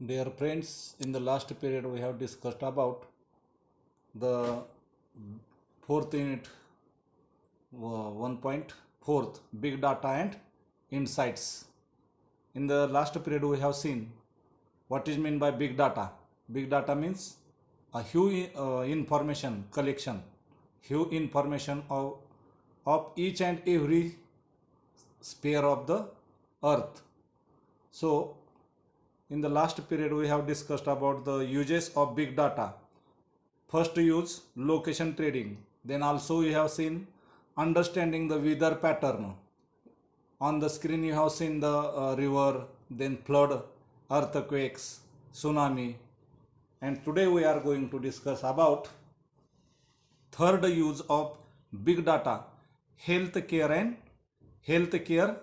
Dear friends, in the last period we have discussed about the fourth unit 1.4 big data and insights. In the last period we have seen what is meant by big data. Big data means a huge information collection, huge information of each and every sphere of the earth. So in the last period we have discussed about the uses of big data. First use location trading. Then also we have seen understanding the weather pattern. On the screen you have seen the river, then flood, earthquakes, tsunami. And today we are going to discuss about third use of big data, healthcare and healthcare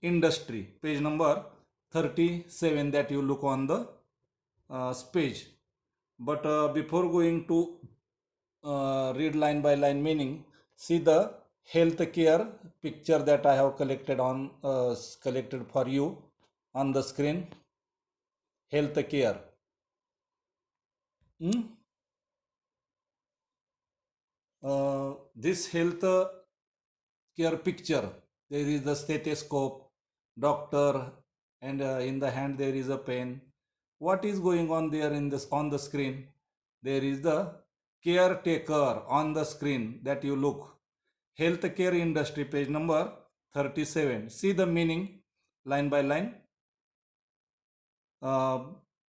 industry. Page number 37 that you look on the page. But before going to read line by line meaning, see the healthcare picture that I have collected for you on the screen. Healthcare. This health care picture, there is the stethoscope, doctor, and in the hand there is a pen. What is going on there in this on the screen? There is the caretaker on the screen that you look. Healthcare industry, page number 37. See the meaning line by line.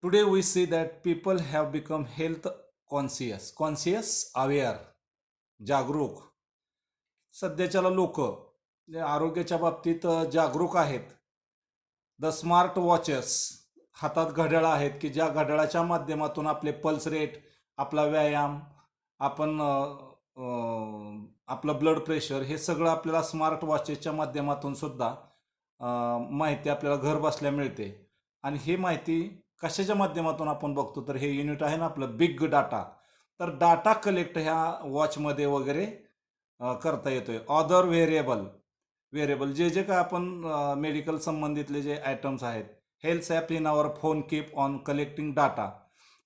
Today we see that people have become health conscious, aware, जागरूक. सध्याच्याला लोक आरोग्याच्या बाबतीत जागरूक आहेत. The smart watches, हातात घड्याळ आहेत की ज्या घड्याळाच्या माध्यमातून आपले पल्स रेट, आपला व्यायाम, आपण आपलं ब्लड प्रेशर हे सगळं आपल्याला स्मार्ट वॉचेसच्या माध्यमातून सुद्धा माहिती आपल्याला घर बसल्या मिळते. आणि ही माहिती कशाच्या माध्यमातून आपण बघतो तर हे युनिट आहे ना आपलं बिग डाटा. तर डाटा कलेक्ट ह्या वॉचमध्ये वगैरे करता येतोय. अदर व्हेरिएबल जे जे काय आपण मेडिकल संबंधितले जे आयटम्स आहेत. Health app in our phone keep on collecting data.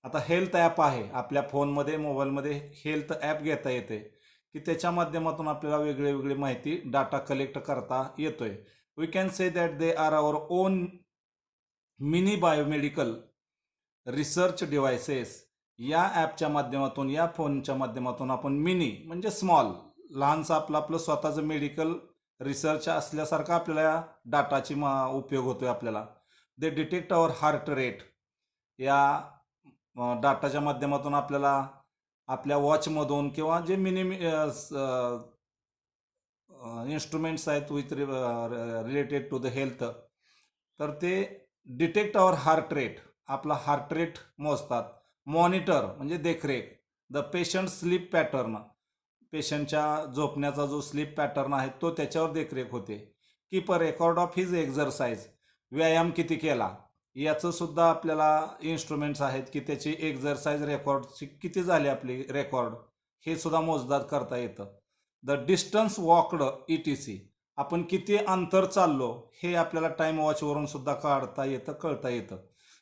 आता हेल्थ ॲप आहे आपल्या फोनमध्ये, मोबाईलमध्ये हेल्थ ॲप घेता येते की त्याच्या माध्यमातून आपल्याला वेगळी माहिती डाटा कलेक्ट करता येतोय. We can say that they are our own mini biomedical research devices. या ॲपच्या माध्यमातून, या फोनच्या माध्यमातून आपण मिनी म्हणजे स्मॉल, लहानसा आपलं स्वतःचं मेडिकल रिसर्च असल्यासारखा आपल्याला डाटाची उपयोग होतोय आपल्याला. They detect our heart rate. या डाटाच्या माध्यमातून आपल्याला आपल्या वॉचमधून किंवा जे मिनी इन्स्ट्रुमेंट्स आहेत with related to the health, तर ते डिटेक्ट आवर हार्ट रेट, आपला हार्ट रेट मोजतात. मॉनिटर म्हणजे देखरेख. द पेशंट स्लीप पॅटर्न, पेशंटच्या झोपण्याचा जो स्लीप पॅटर्न आहे तो त्याच्यावर देखरेख होते. Keep a record of his exercise, व्यायाम किती केला याचं सुद्धा आपल्याला इन्स्ट्रुमेंट्स आहेत की त्याची एक्झरसाइज रेकॉर्डची किती झाली आपली रेकॉर्ड, हे सुद्धा मोजदाद करता येतं. द डिस्टन्स वॉकड ETC, आपण किती अंतर चाललो हे आपल्याला टाइम वॉचवरून सुद्धा कळता येतं.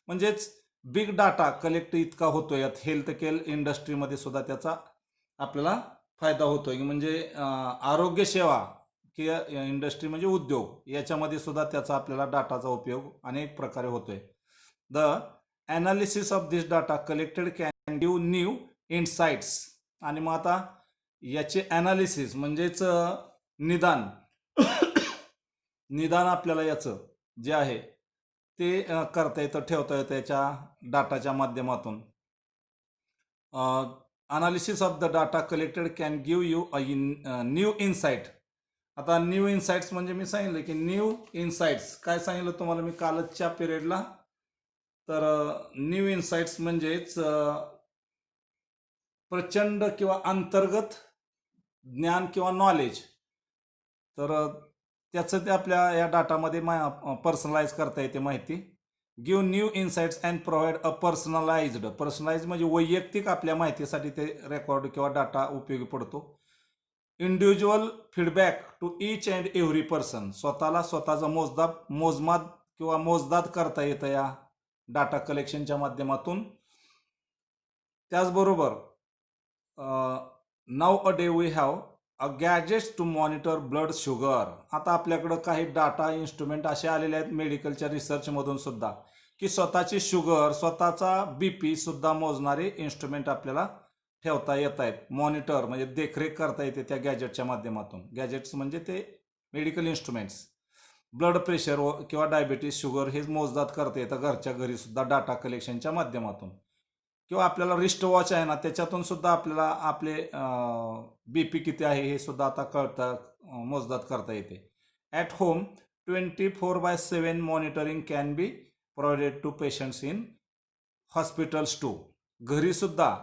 म्हणजेच बिग डाटा कलेक्ट इतका होतोय यात हेल्थकेअर इंडस्ट्रीमध्ये सुद्धा त्याचा आपल्याला फायदा होतोय. म्हणजे आरोग्य सेवा किंवा इंडस्ट्री म्हणजे उद्योग, याच्यामध्ये सुद्धा त्याचा आपल्याला डाटाचा उपयोग अनेक प्रकारे होतोय. The analysis of this data collected can give new insights. आणि मग आता याचे ॲनालिसिस म्हणजेच निदान आपल्याला याचं जे आहे ते करता येतं, ठेवता येतं याच्या डाटाच्या माध्यमातून. Analysis of the data collected can give you a new insight. आता न्यू इन्साइट्स म्हणजे मी सांगितलं की न्यू इन्साइट्स काय सांगितलं तुम्हाला मी कालच्या पिरियडला. तर न्यू इन्साइट्स म्हणजेच प्रचंड किंवा अंतर्गत ज्ञान किंवा नॉलेज. तर त्याचं ते आपल्या या डाटामध्ये पर्सनलाइज करता येते माहिती. Give new insights and provide a personalise म्हणजे वैयक्तिक आपल्या माहितीसाठी ते रेकॉर्ड किंवा डाटा उपयोगी पडतो. Individual feedback to each and every person, स्वतःला स्वतःचा मोजमाप किंवा मोजदाद करता येतं या डाटा कलेक्शनच्या माध्यमातून. त्याचबरोबर now a day we have a gadgets to monitor blood sugar. आता आपल्याकडं काही डाटा इन्स्ट्रुमेंट असे आलेले आहेत मेडिकलच्या रिसर्चमधून सुद्धा की स्वतःची शुगर, स्वतःचा BP सुद्धा मोजणारे इन्स्ट्रुमेंट आपल्याला ठेवता येत आहेत. मॉनिटर म्हणजे देखरेख करता येते त्या गॅजेटच्या माध्यमातून. गॅजेट्स म्हणजे ते मेडिकल इन्स्ट्रुमेंट्स. ब्लड प्रेशर किंवा डायबिटीस, शुगर हे मोजदात करता येतं घरच्या घरी सुद्धा डाटा कलेक्शनच्या माध्यमातून. किंवा आपल्याला रिस्ट वॉच आहे ना, त्याच्यातून सुद्धा आपल्याला आपले BP किती आहे हे सुद्धा आता मोजदात करता येते. At home 24/7 monitoring can be provided to patients in hospitals too. घरी सुद्धा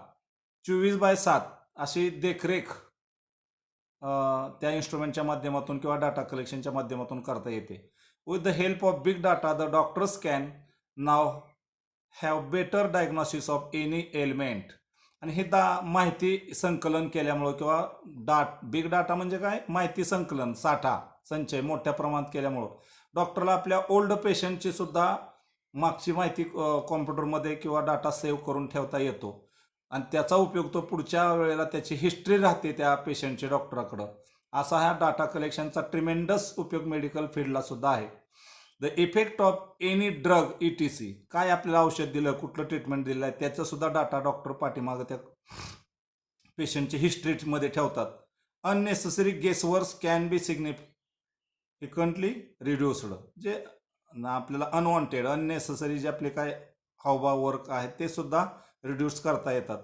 24/7 अशी देखरेख त्या इन्स्ट्रुमेंटच्या माध्यमातून किंवा डाटा कलेक्शनच्या माध्यमातून करता येते. With the help of big data the doctors can now have better diagnosis of any element. आणि हे माहिती संकलन केल्यामुळं किंवा बिग डाटा म्हणजे काय, माहिती संकलन, साठा, संचय मोठ्या प्रमाणात केल्यामुळं डॉक्टरला आपल्या ओल्ड पेशंटची सुद्धा मागची माहिती कॉम्प्युटरमध्ये किंवा डाटा सेव्ह करून ठेवता येतो. आणि त्याचा उपयोग तो पुढच्या वेळेला त्याची हिस्ट्री राहते त्या पेशंटच्या डॉक्टराकडं. असा हा डाटा कलेक्शनचा ट्रिमेंडस उपयोग मेडिकल फील्डला सुद्धा आहे. The effect of any drug ETC, काय आपल्याला औषध दिलं, कुठलं ट्रीटमेंट दिलं आहे, त्याचा सुद्धा डाटा डॉक्टर पाठीमागं त्या पेशंटची हिस्ट्रीमध्ये ठेवतात. Unnecessary guessworks can be significantly reduced. जे आपल्याला अनवॉन्टेड अननेसेसरी जे आपले काय हावभाव वर्क आहेत ते सुद्धा रिड्यूस करता येतात.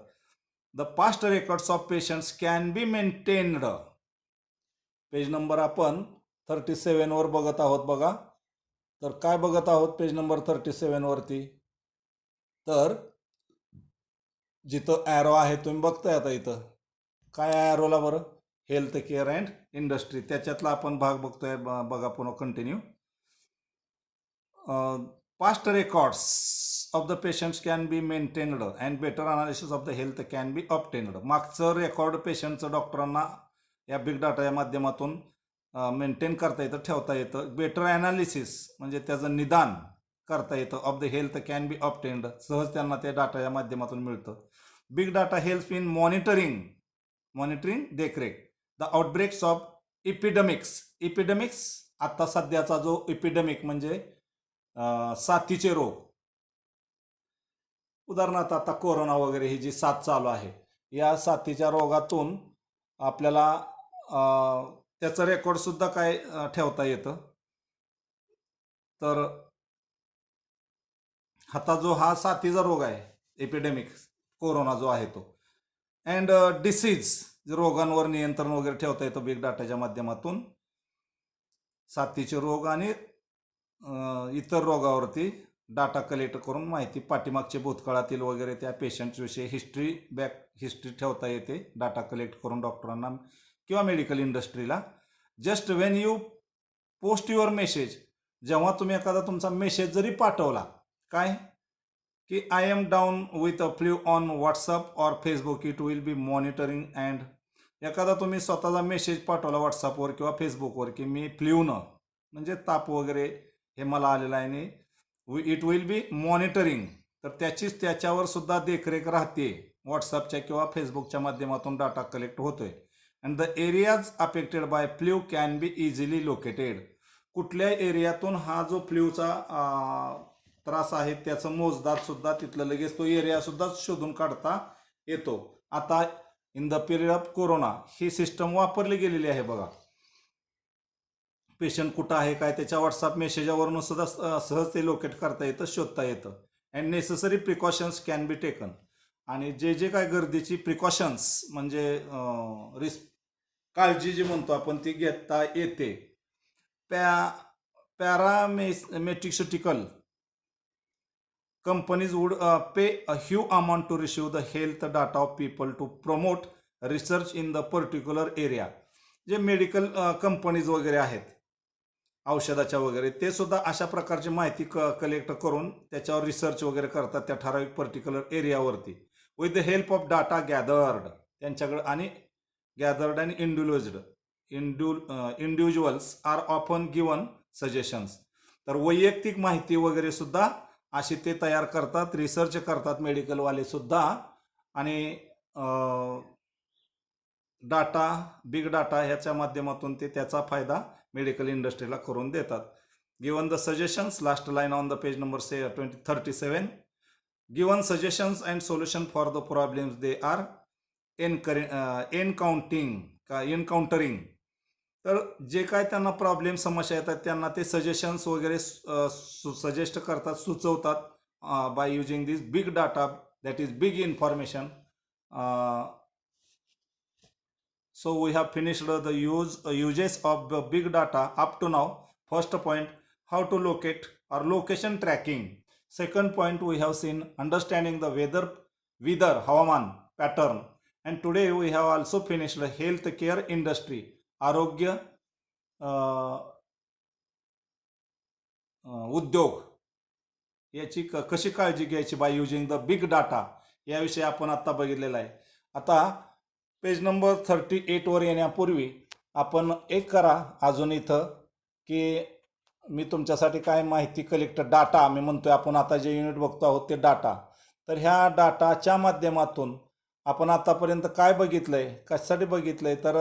The past records of patients can be maintained. Page number आपण 37 वर बघत आहोत बघा. तर काय बघत आहोत पेज नंबर 37 वरती, तर जिथं ॲरो आहे तुम्ही बघताय आता इथं काय ॲरोला बरं, हेल्थ केअर अँड इंडस्ट्री, त्याच्यातला आपण भाग बघतोय. बघा पुन्हा continue. Past records of the patients can be maintained and better analysis of the health can be obtained. मागचं रेकॉर्ड पेशंटचं डॉक्टरांना या बिग डाटा या माध्यमातून मेंटेन करता येतं, ठेवता येतं. बेटर ॲनालिसिस म्हणजे त्याचं निदान करता येतं. Of the health can be obtained, सहज त्यांना ते डाटा या माध्यमातून मिळतं. Big data help in monitoring देखरेख. द आउटब्रेक्स ऑफ इपिडेमिक्स, आता सध्याचा जो इपिडेमिक म्हणजे साथीचे रोग, उदाहरणार्थ आता कोरोना वगैरे ही जी साथ चालू आहे, या साथीच्या रोगातून आपल्याला त्याचं रेकॉर्ड सुद्धा काय ठेवता येतं. तर आता जो हा साथीचा रोग आहे एपिडेमिक कोरोना जो आहे तो, अँड डिसीज रोगांवर नियंत्रण वगैरे ठेवता येतं बिग डाटाच्या माध्यमातून. साथीचे रोग आणि इतर रोगावरती डाटा कलेक्ट करून माहिती पाठीमागचे भूतकाळातील वगैरे त्या पेशंटविषयी हिस्ट्री ठेवता येते डाटा कलेक्ट करून डॉक्टरांना किंवा मेडिकल इंडस्ट्रीला. Just when you post your message, जेव्हा तुम्ही एखादा तुमचा मेसेज जरी पाठवला, काय की I am down with a flu on WhatsApp or Facebook, it will be monitoring. And एखादा तुम्ही स्वतःचा मेसेज पाठवला व्हॉट्सअपवर किंवा फेसबुकवर की मी फ्ल्यूनं म्हणजे ताप वगैरे हे मला आलेलं आहे आणि इट विल बी मॉनिटरिंग, तर त्याच्यावर सुद्धा देखरेख राहते. व्हॉट्सअपच्या किंवा फेसबुकच्या माध्यमातून डाटा कलेक्ट होतोय. And the areas affected by flu can be easily located. कुठल्या एरियातून हा जो फ्ल्यूचा त्रास आहे त्याचं मोजदात सुद्धा तिथलं लगेच तो एरिया सुद्धा शोधून काढता येतो. आता in the period of corona he system वापरली गेलेली आहे बघा. पेशंट कुठं आहे काय त्याच्या व्हॉट्सअप मेसेजावरून सुद्धा सहज ते लोकेट करता येतं, शोधता येतं. And necessary precautions can be taken. आणि जे काय गर्दीची प्रिकॉशन्स म्हणजे काळजी जी म्हणतो आपण ती घेता येते. Pharmaceutical companies would pay a huge amount to receive the health data of people to promote research in the particular area. जे मेडिकल कंपनीज वगैरे आहेत औषधाच्या वगैरे, ते सुद्धा अशा प्रकारची माहिती कलेक्ट करून त्याच्यावर रिसर्च वगैरे करतात त्या ठराविक पर्टिक्युलर एरियावरती. With the help of data gathered त्यांच्याकडे आणि gathered and individuals are often given suggestions. तर वैयक्तिक माहिती वगैरे सुद्धा अशी ते तयार करतात, रिसर्च करतात मेडिकलवाले सुद्धा. आणि डाटा, बिग डाटा ह्याच्या माध्यमातून ते त्याचा फायदा मेडिकल इंडस्ट्रीला करून देतात. Given the suggestions, last line on the page number 37. Given suggestions and solution for the problems they are encountering. तर जे काय त्यांना प्रॉब्लेम समस्या येतात त्यांना ते सजेशन्स वगैरे सजेस्ट करतात, सुचवतात bye using this big data, that is big information. So we have finished the uses of the big data up to now. First point, how to locate or location tracking. Second point, we have seen understanding the weather havaman pattern. And today we have also finished the healthcare industry, arogya उद्योग याची कशी काळजी घ्यायची bye using the big data, याविषयी आपण आता बघितलेला आहे. आता पेज नंबर 38वर येण्यापूर्वी आपण एक करा अजून इथं, की मी तुमच्यासाठी काय माहिती कलेक्ट डाटा मी म्हणतोय, आपण आता जे युनिट बघतो आहोत ते डाटा. तर ह्या डाटाच्या माध्यमातून आपण आतापर्यंत काय बघितलंय, कशासाठी बघितलंय, तर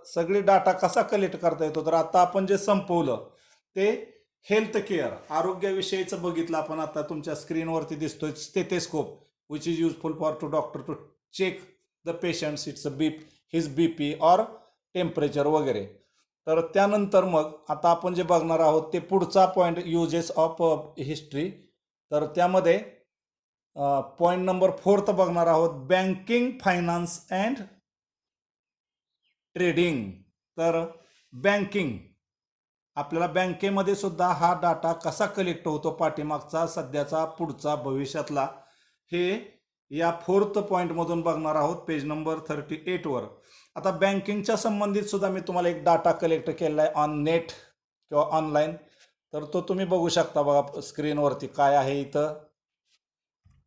सगळी डाटा कसा कलेक्ट करता येतो. तर आता आपण जे संपवलं ते हेल्थ केअर, आरोग्याविषयीचं बघितलं आपण. आता तुमच्या स्क्रीनवरती दिसतोय stethoscope, which is useful for to doctor to check the patients it's his BP और टेम्परेचर वगैरे. तर त्यानंतर मग आता आपण जे बघणार आहोत ते पुढचा पॉईंट, युजेस ऑफ हिस्ट्री. तर त्यामध्ये पॉईंट नंबर 4 बघणार आहोत, बँकिंग, फायनान्स अँड ट्रेडिंग. तर बँकिंग, आपल्याला बँकेमध्ये सुद्धा हा डाटा कसा कलेक्ट होतो, पाठीमागचा, सध्याचा, पुढचा, भविष्यातला, हे या 4th पॉईंटमधून बघणार आहोत पेज नंबर 38वर. आता बँकिंगच्या संबंधित सुद्धा मी तुम्हाला एक डाटा कलेक्ट केलेला आहे ऑन नेट किंवा ऑनलाईन. तर तो तुम्ही बघू शकता बघा स्क्रीनवरती काय आहे. इथं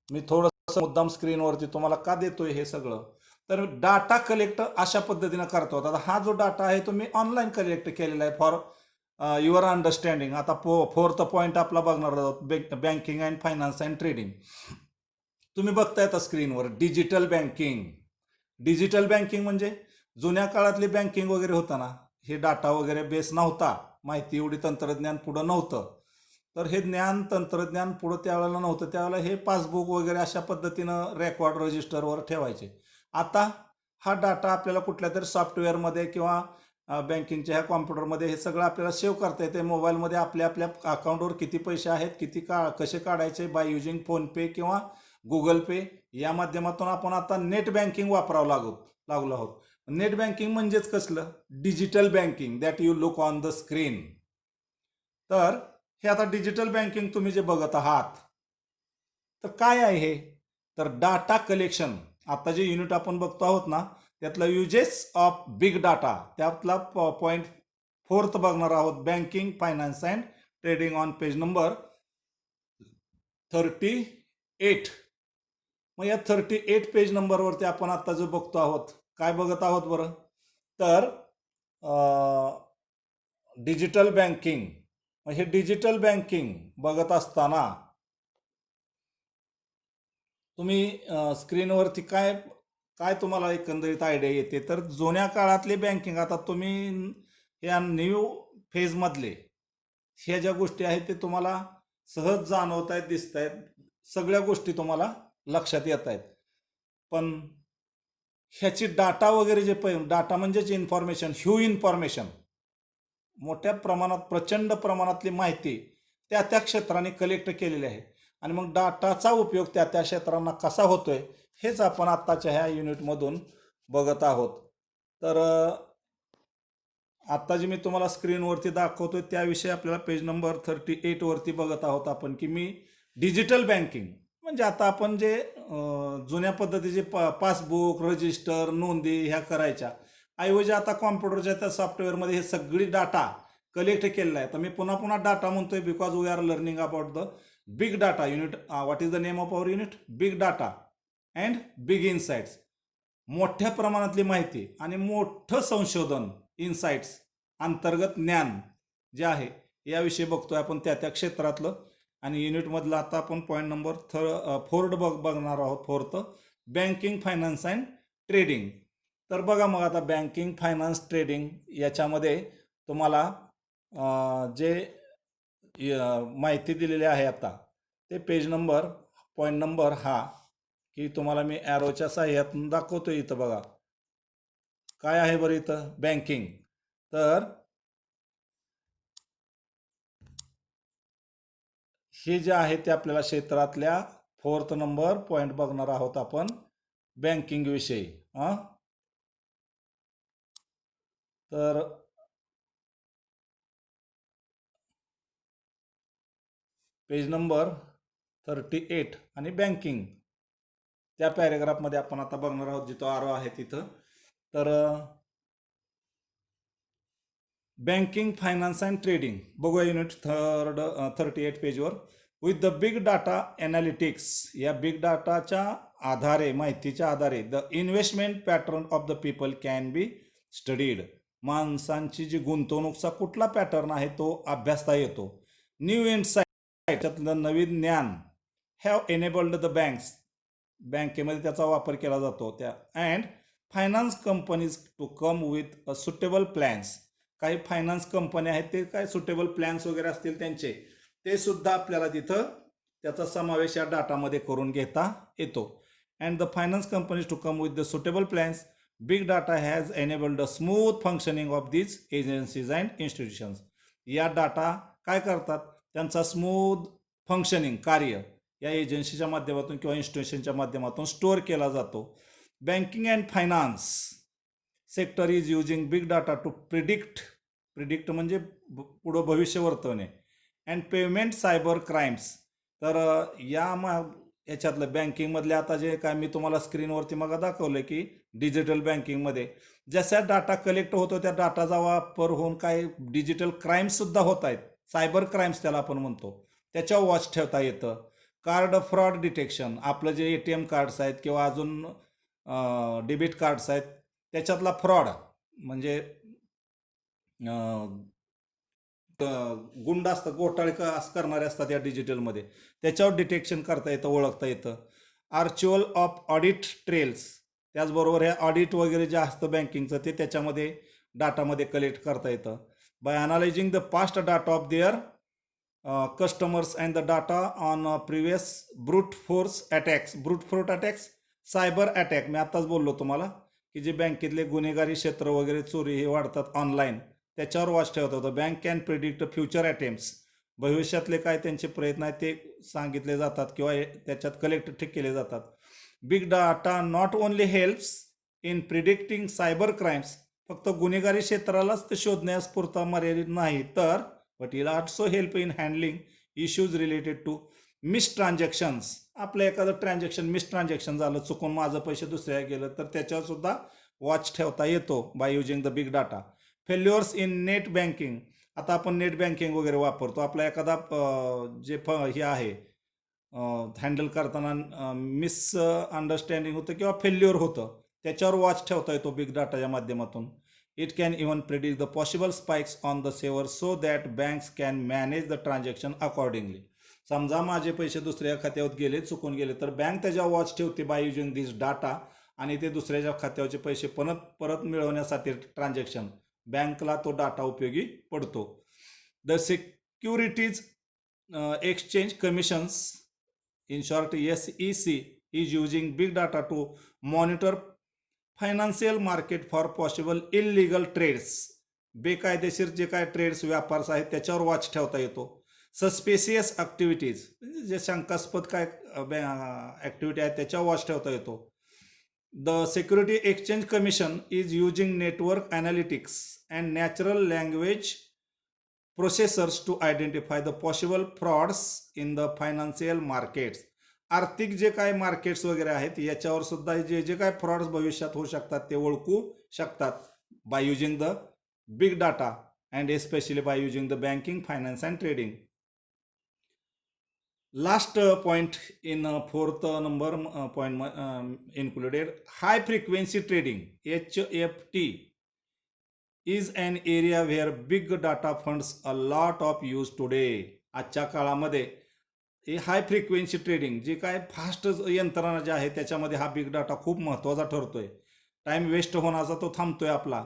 मी थोडंसं मुद्दाम स्क्रीनवरती तुम्हाला का देतोय हे सगळं, तर डाटा कलेक्ट अशा पद्धतीनं करतो. आता हा जो डाटा आहे तो मी ऑनलाईन कलेक्ट केलेला आहे फॉर युअर अंडरस्टँडिंग. आता 4th पॉईंट आपला बघणार आहोत, banking and finance and trading. तुम्ही बघताय आता स्क्रीनवर डिजिटल बँकिंग. डिजिटल बँकिंग म्हणजे जुन्या काळातली बँकिंग वगैरे होता ना, हे डाटा वगैरे बेस नव्हता, माहिती एवढी तंत्रज्ञान पुढं नव्हतं. तर हे ज्ञान तंत्रज्ञान पुढं त्यावेळेला नव्हतं, त्यावेळेला हे पासबुक वगैरे अशा पद्धतीनं रेकॉर्ड रजिस्टरवर ठेवायचे. आता हा डाटा आपल्याला कुठल्या तरी सॉफ्टवेअरमध्ये किंवा बँकिंगच्या ह्या कॉम्प्युटरमध्ये हे सगळं आपल्याला सेव्ह करता येते. मोबाईलमध्ये आपल्या अकाउंटवर किती पैसे आहेत, कसे काढायचे, बाय युजिंग फोनपे किंवा गुगल पे या माध्यमातून आपण आता नेट बँकिंग वापरावं लागलो आहोत. नेट बँकिंग म्हणजेच कसलं, digital banking, that you look on the screen. तर हे आता डिजिटल बँकिंग तुम्ही जे बघत आहात, तर काय आहे हे, तर डाटा कलेक्शन. आता जे युनिट आपण बघतो आहोत ना, त्यातला युजेस ऑफ बिग डाटा, त्यातला पॉईंट 4th बघणार आहोत, banking, finance and trading, on page number 38. मग या 38 पेज नंबरवरती आपण आता जो बघतो आहोत, काय बघत आहोत बरं, तर डिजिटल बँकिंग. मग हे डिजिटल बँकिंग बघत असताना तुम्ही स्क्रीनवरती काय तुम्हाला एकंदरीत आयडिया येते, तर जुन्या काळातली बँकिंग, आता तुम्ही या न्यू फेजमधले ह्या ज्या गोष्टी आहेत ते तुम्हाला सहज जाणवत आहेत, दिसत आहेत, सगळ्या गोष्टी तुम्हाला लक्षात येत आहेत. पण ह्याची डाटा वगैरे जे डाटा म्हणजेच इन्फॉर्मेशन, इन्फॉर्मेशन, मोठ्या प्रमाणात, प्रचंड प्रमाणातली माहिती त्या क्षेत्राने कलेक्ट केलेली आहे. आणि मग डाटाचा उपयोग त्या क्षेत्रांना कसा होतोय हेच आपण आत्ताच्या ह्या युनिटमधून बघत आहोत. तर आत्ता जे मी तुम्हाला स्क्रीनवरती दाखवतोय त्याविषयी आपल्याला पेज नंबर 38वरती बघत आहोत आपण, की मी डिजिटल बँकिंग म्हणजे आता आपण जे जुन्या पद्धतीचे पासबुक, रजिस्टर, नोंदी ह्या करायच्या ऐवजी आता कॉम्प्युटरच्या त्या सॉफ्टवेअरमध्ये हे सगळी डाटा कलेक्ट केलेला आहे. तर मी पुन्हा डाटा म्हणतोय because we are learning about the big data unit. What is the name of our unit, big data and big insights. मोठ्या प्रमाणातली माहिती आणि मोठं संशोधन, इनसाइट्स, अंतर्गत ज्ञान जे आहे याविषयी बघतोय आपण त्या क्षेत्रातलं. आणि युनिटमधला आता आपण पॉईंट नंबर फोर्थ बघणार आहोत. Fourth, banking, finance and trading. तर बघा मग आता बँकिंग, फायनान्स, ट्रेडिंग याच्यामध्ये तुम्हाला जे माहिती दिलेली आहे आता ते पेज नंबर, पॉईंट नंबर हा की तुम्हाला मी ॲरोच्या साह्यातून दाखवतो. इथं बघा काय आहे बरं इथं, बँकिंग. तर हे जे आहे ते आपल्याला क्षेत्रातल्या फोर्थ नंबर पॉईंट बघणार आहोत आपण बँकिंग विषयी. तर पेज नंबर 38 आणि बँकिंग त्या पॅरेग्राफमध्ये आपण आता बघणार आहोत, जिथं आरो आहे तिथं. तर बँकिंग, फायनान्स अँड ट्रेडिंग बघूया युनिट 38 पेजवर. With the big data analytics, या बिग डाटाच्या आधारे, माहितीच्या आधारे, the investment pattern of the people can be studied. माणसांची जी गुंतवणूकचा कुठला पॅटर्न आहे तो अभ्यासता येतो. न्यू इनसाइट, त्यातलं नवीन ज्ञान, हॅव एनेबल्ड द बँक्स, बँकेमध्ये त्याचा वापर केला जातो त्या, and finance companies to come with a suitable plans. काही फायनान्स कंपन्या आहेत ते काय सुटेबल प्लॅन्स वगैरे असतील त्यांचे, ते सुद्धा आपल्याला तिथं त्याचा समावेश या डाटामध्ये करून घेता येतो. And the finance companies to come with the suitable plans, big data has enabled a smooth functioning of these agencies and institutions. या डाटा काय करतात, त्यांचा स्मूथ फंक्शनिंग, कार्य या एजन्सीच्या माध्यमातून किंवा इन्स्टिट्यूशनच्या माध्यमातून स्टोअर केला जातो. Banking and finance sector is using big data to predict म्हणजे पुढं भविष्य वर्तवणे, अँड पेमेंट सायबर क्राईम्स. तर याच्यातलं बँकिंगमधले आता जे काय मी तुम्हाला स्क्रीनवरती मग दाखवलं की डिजिटल बँकिंगमध्ये जसा डाटा कलेक्ट होतो त्या डाटाचा वापर होऊन काय डिजिटल क्राईम्ससुद्धा होत आहेत. सायबर क्राईम्स त्याला आपण म्हणतो, त्याच्यावर वॉच ठेवता येतं. कार्ड फ्रॉड डिटेक्शन, आपलं जे ATM कार्ड्स आहेत किंवा अजून डेबिट कार्ड्स आहेत त्याच्यातला फ्रॉड म्हणजे गुंड असतात, घोटाळे करणारे असतात या डिजिटलमध्ये, त्याच्यावर डिटेक्शन करता येतं, ओळखता येतं. आर्च्युअल ऑफ ऑडिट ट्रेल्स, त्याचबरोबर हे ऑडिट वगैरे जे असतं बँकिंगचं ते त्याच्यामध्ये डाटामध्ये कलेक्ट करता येतं. By analysing the past data of their customers and the data on previous brute force attacks, cyber attack. मी आताच बोललो तुम्हाला की जे बँकेतले गुन्हेगारी क्षेत्र वगैरे, चोरी हे वाढतात ऑनलाईन, त्याच्यावर वॉच ठेवत होतं. Bank can predict future attempts, भविष्यातले काय त्यांचे प्रयत्न आहेत ते सांगितले जातात किंवा त्याच्यात कलेक्ट केले जातात. Big data not only helps in predicting cyber crimes, फक्त गुन्हेगारी क्षेत्रालाच ते शोधण्यास पुरता मर्यादित नाही, तर but it also help in handling issues related to miss transactions. आपलं एखादं ट्रान्झॅक्शन मिस ट्रान्झॅक्शन झालं, चुकून माझं पैसे दुसऱ्या गेलं, तर त्याच्यावर सुद्धा वॉच ठेवता येतो by using the big data. Failures in net banking, आता आपण नेट बँकिंग वगैरे वापरतो, आपला एखादा जे हे आहे हँडल करताना मिस अंडरस्टँडिंग होतं किंवा फेल्युअर होतं, त्याच्यावर वॉच ठेवता येतो बिग डाटाच्या माध्यमातून. It can even predict the possible spikes on the server so that banks can manage the transaction accordingly. समजा माझे पैसे दुसऱ्या खात्यावर गेले, चुकून गेले, तर बँक त्याच्यावर वॉच ठेवते बाय युजिंग दिस डाटा, आणि ते दुसऱ्याच्या खात्यावरचे पैसे परत मिळवण्यासाठी ट्रान्झॅक्शन बँकला तो डाटा उपयोगी पडतो. The securities exchange commissions, in short SEC, is using big data to monitor financial market for possible illegal trades. बेकायदेशीर जे काय ट्रेड्स, व्यापार आहेत त्याच्यावर वॉच ठेवता येतो. सस्पेशियस ॲक्टिव्हिटीज, जे शंकास्पद काय ॲक्टिव्हिटी आहेत त्याच्यावर वॉच ठेवता येतो. The security exchange commission is using network analytics and natural language processors to identify the possible frauds in the financial markets. आर्थिक जे काय मार्केट्स वगैरे आहेत याच्यावर सुद्धा जे जे काय फ्रॉड्स भविष्यात होऊ शकतात ते ओळखू शकतात bye using the big data and especially bye using the banking, finance and trading. Last point in fourth number point included, high frequency trading, HFT, is an area where big data funds a lot of use today. आजच्या काळामध्ये हे high frequency trading जे काय fast यंत्रणा जे आहे त्याच्यामध्ये हा बिग डाटा खूप महत्त्वाचा ठरतोय. टाइम वेस्ट होण्याचा तो थांबतोय आपला.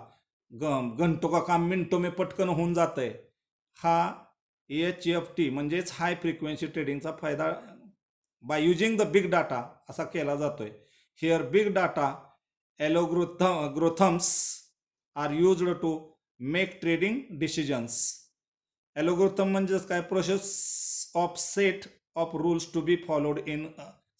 घंटो का काम मिनटो में पटकन होऊन जातंय. हा HFT म्हणजेच हाय फ्रिक्वेन्सी ट्रेडिंगचा फायदा by using the big data असा केला जातोय. Here big data algorithms are used to make trading decisions. Algorithm म्हणजेच काय process of set of rules to be followed in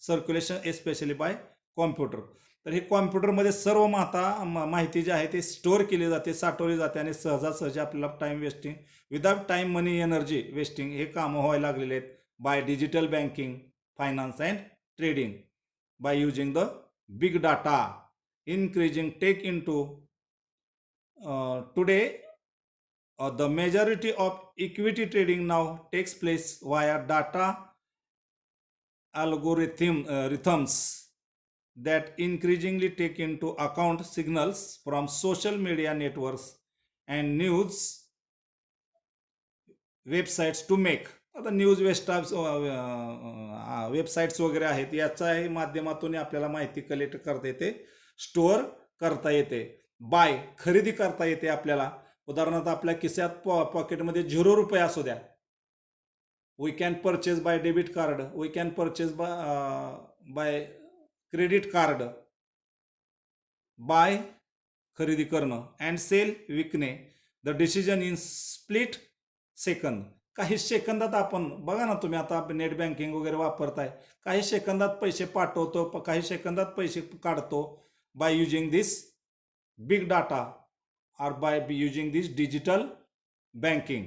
circulation especially by computer. तर हे कॉम्प्युटरमध्ये सर्व माहिती जी आहे ती स्टोअर केली जाते, साठवली जाते आणि सहजासहजी आपल्याला time wasting without time money energy wasting हे कामं व्हायला लागलेले आहेत by digital banking, finance and trading by using the big data. Increasing tech in to today the majority of equity trading now takes place via data algorithms that increasingly take into account signals from social media networks and news websites to make. आता news websites वगैरे आहेत याच्याही माध्यमातून आपल्याला माहिती collect करता येते, store करता येते, बाय खरेदी करता येते आपल्याला. उदाहरणार्थ आपल्या खिशात पॉकेटमध्ये ₹0 असू द्या, we can purchase by debit card, we can purchase by credit card. By खरेदी करणं अँड सेल विकणे. The decision in split second. काही सेकंदात आपण बघा ना, तुम्ही आता नेट बँकिंग वगैरे वापरताय, काही सेकंदात पैसे पाठवतो, काही सेकंदात पैसे काढतो bye using this big data or by using this digital banking.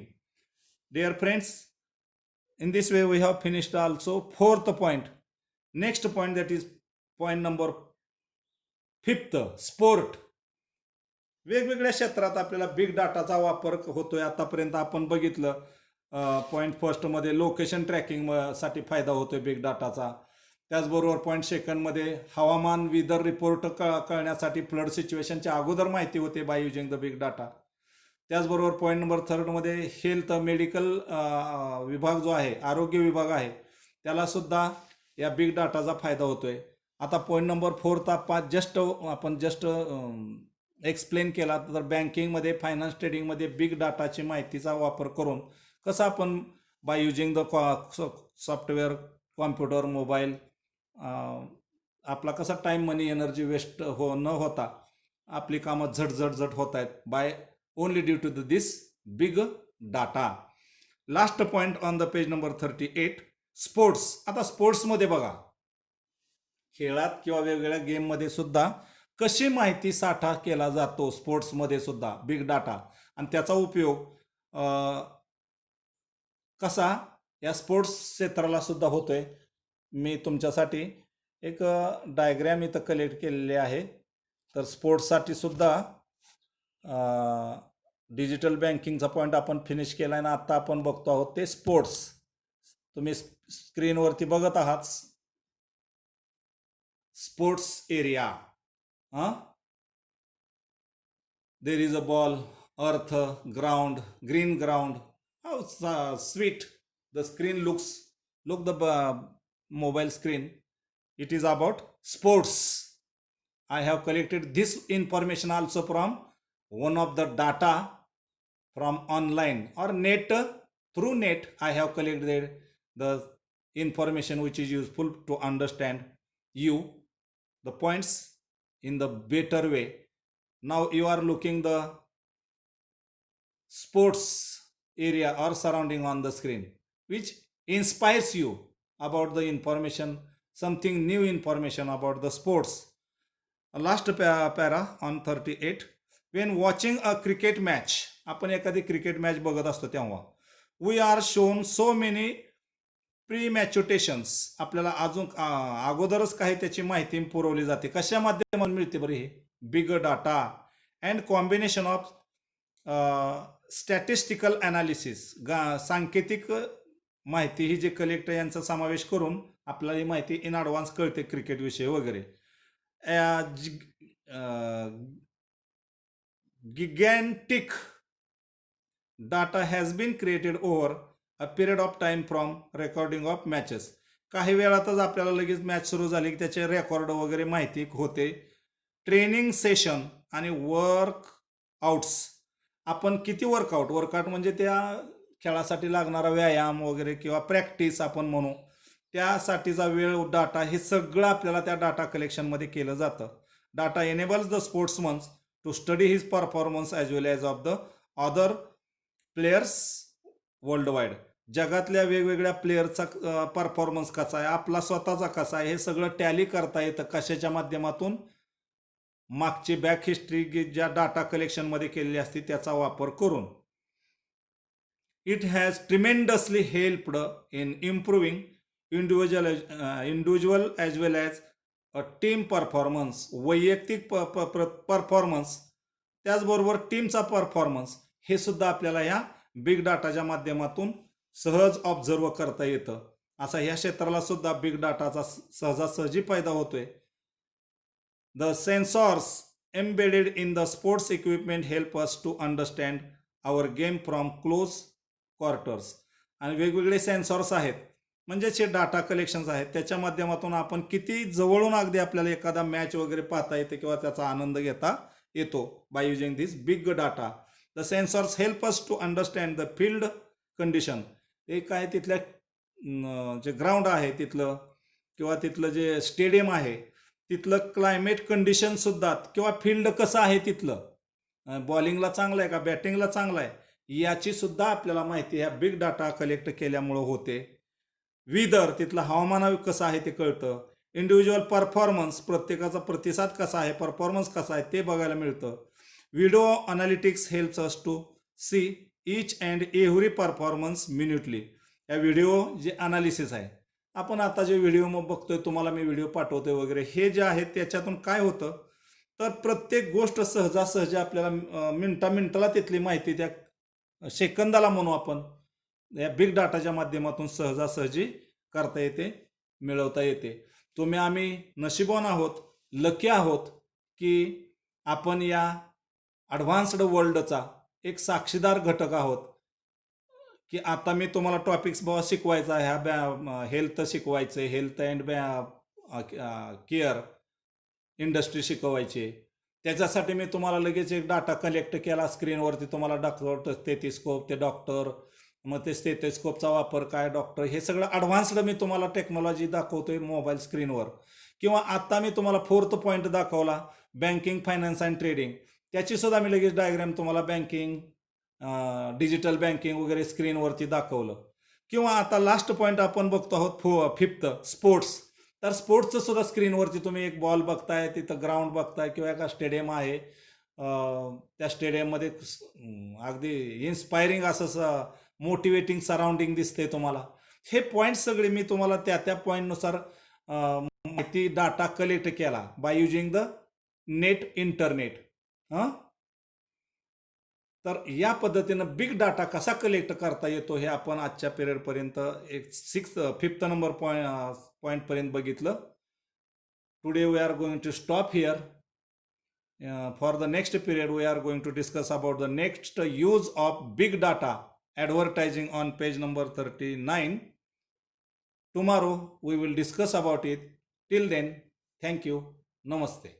Dear friends, in this way we have finished also fourth point. Next point, that is point number fifth, sport. वेगवेगळ्या क्षेत्रात आपल्याला बिग डाटाचा वापर होतोय. आतापर्यंत आपण बघितलं point फर्स्टमध्ये location tracking साठी फायदा होतोय बिग डाटाचा. त्याचबरोबर पॉईंट सेकंडमध्ये हवामान वेदर रिपोर्ट कळण्यासाठी फ्लड सिच्युएशनच्या अगोदर माहिती होते bye using the big data. त्याचबरोबर पॉईंट नंबर थर्डमध्ये हेल्थ मेडिकल विभाग जो आहे, आरोग्य विभाग आहे, त्याला सुद्धा या बिग डाटाचा फायदा होतोय. आता पॉईंट नंबर फोर्थ आपण जस्ट एक्सप्लेन केला. तर बँकिंगमध्ये, फायनान्स ट्रेडिंगमध्ये बिग डाटाची माहितीचा वापर करून कसं आपण bye using the software, computer, mobile, आपला कसा टाईम मनी एनर्जी वेस्ट न होता आपली कामं झट होत आहेत by only due to this big data. Last point on the page number 38, sports. आता स्पोर्ट्समध्ये बघा, खेळात किंवा वेगवेगळ्या गेममध्ये सुद्धा कशी माहिती साठा केला जातो स्पोर्ट्समध्ये सुद्धा बिग डाटा, आणि त्याचा उपयोग कसा या स्पोर्ट्स क्षेत्राला सुद्धा होतोय. मी तुमच्यासाठी एक डायग्रॅम इथं कलेक्ट केलेली आहे. तर स्पोर्ट्ससाठी सुद्धा डिजिटल बँकिंगचा पॉईंट आपण फिनिश केला आहे ना, आता आपण बघतो आहोत ते स्पोर्ट्स. तुम्ही स्क्रीनवरती बघत आहात sports area. There is a ball, earth, ground, green ground. How sweet the screen looks. Look the mobile screen. It is about sports. I have collected this information also from one of the data from online or net. Through net I have collected the information which is useful to understand you the points in the better way. Now you are looking the sports area or surrounding on the screen, which inspires you about the information, something new information about the sports. Last para on 38, when watching a cricket match, आपण एखादी cricket match बघत असतो तेव्हा we are shown so many permutations. आपल्याला अजून अगोदरच काही त्याची माहिती पुरवली जाते. कशा माध्यमातून मिळते बरं? हे big data and combination of statistical analysis. सांकेतिक माहिती ही जे कलेक्ट यांचा समावेश करून आपल्याला ही माहिती इन ॲडव्हान्स कळते क्रिकेटविषयी वगैरे. gigantic data has been created over a period of time from recording of matches. काही वेळातच आपल्याला लगेच मॅच सुरू झाली की त्याचे रेकॉर्ड वगैरे माहिती होते. ट्रेनिंग सेशन आणि वर्क आउट्स. आपण किती वर्कआउट म्हणजे त्या खेळासाठी लागणारा व्यायाम वगैरे किंवा प्रॅक्टिस आपण म्हणू, त्यासाठीचा वेळ, डाटा, हे सगळं आपल्याला त्या डाटा कलेक्शनमध्ये केलं जातं. Data enables the sportsmans to study his performance as well as of the other players world wide. जगातल्या वेगवेगळ्या प्लेयरचा परफॉर्मन्स कसा आहे, आपला स्वतःचा कसा आहे, हे सगळं टॅली करता येतं. कशाच्या माध्यमातून? मागची बॅक हिस्ट्री ज्या डाटा कलेक्शनमध्ये केलेली असते त्याचा वापर करून. It has tremendously helped in improving individual as well as team performance. वैयक्तिक परफॉर्मन्स त्याचबरोबर टीमचा परफॉर्मन्स हे सुद्धा आपल्याला ह्या बिग डाटाच्या माध्यमातून सहज ऑब्झर्व करता येतं. असा ह्या क्षेत्राला सुद्धा बिग डाटाचा सहजासहजी फायदा होतोय. The sensors embedded in the sports equipment help us to understand our game from close quarters. आणि वेगवेगळे सेन्सॉर्स आहेत, म्हणजेच हे डाटा कलेक्शन्स आहेत, त्याच्या माध्यमातून आपण किती जवळून अगदी आपल्याला एखादा मॅच वगैरे पाहता येते किंवा त्याचा आनंद घेता येतो by using this big data. The sensors help us to understand the field condition. ते काय तिथल्या जे ग्राउंड आहे तिथलं किंवा तिथलं जे स्टेडियम आहे तिथलं क्लायमेट कंडिशनसुद्धा किंवा फील्ड कसं आहे तिथलं, बॉलिंगला चांगलं आहे का बॅटिंगला चांगलं आहे, याची सुद्धा आपल्याला माहिती ह्या बिग डाटा कलेक्ट केल्यामुळं होते. विदर, तिथलं हवामान कसं आहे ते कळतं. इंडिव्हिज्युअल परफॉर्मन्स, प्रत्येकाचा प्रतिसाद कसा आहे, परफॉर्मन्स कसा आहे ते बघायला मिळतं. Video analytics helps us to see each and every performance minutely. या व्हिडिओ जे अनालिसिस आहे, आपण आता जे व्हिडिओ मग बघतोय, तुम्हाला मी व्हिडिओ पाठवतोय वगैरे, हे जे आहे त्याच्यातून काय होतं तर प्रत्येक गोष्ट सहजासहजी आपल्याला मिनटाला तिथली माहिती त्या सेकंदाला म्हणू आपण या बिग डाटाच्या माध्यमातून सहजासहजी करता येते, मिळवता येते. आम्ही नशिबवान आहोत, लकी आहोत की आपण या ॲडव्हान्स्ड वर्ल्डचा एक साक्षीदार घटक आहोत. की आता मी तुम्हाला टॉपिक्स बाबा शिकवायचा, ह्या हेल्थ शिकवायचं, हेल्थ अँड केअर इंडस्ट्री शिकवायची. त्याच्यासाठी मी तुम्हाला लगेच एक डाटा कलेक्ट केला, स्क्रीनवरती तुम्हाला दाखवतो स्टेथिस्कोप, ते डॉक्टर, मग ते स्टेथिस्कोपचा वापर काय, डॉक्टर, हे सगळं ॲडव्हान्स्ड मी तुम्हाला टेक्नॉलॉजी दाखवतोय मोबाईल स्क्रीनवर. किंवा आता मी तुम्हाला 4th पॉईंट दाखवला, बँकिंग, फायनान्स अँड ट्रेडिंग, त्याचीसुद्धा मी लगेच डायग्राम तुम्हाला बँकिंग, डिजिटल बँकिंग वगैरे स्क्रीनवरती दाखवलं. किंवा आता लास्ट पॉईंट आपण बघतो आहोत 5th स्पोर्ट्स. तर स्पोर्ट्सचं सुद्धा स्क्रीनवरती तुम्ही एक बॉल बघताय, तिथं ग्राउंड बघताय किंवा एका स्टेडियम आहे, त्या स्टेडियममध्ये अगदी इन्स्पायरिंग असं मोटिवेटिंग सराउंडिंग दिसते तुम्हाला. हे पॉईंट सगळे मी तुम्हाला त्या पॉईंटनुसार माहिती डाटा कलेक्ट केला बाय युजिंग द इंटरनेट. तर या पद्धतीनं बिग डाटा कसा कलेक्ट करता येतो हे आपण आजच्या पिरियडपर्यंत एक 5th नंबर पॉईंटपर्यंत बघितलं. Today we are going to stop here. For the next period we are going to discuss about the next use of big data advertising on page number 39. Tomorrow we will discuss about it. Till then, thank you. Namaste.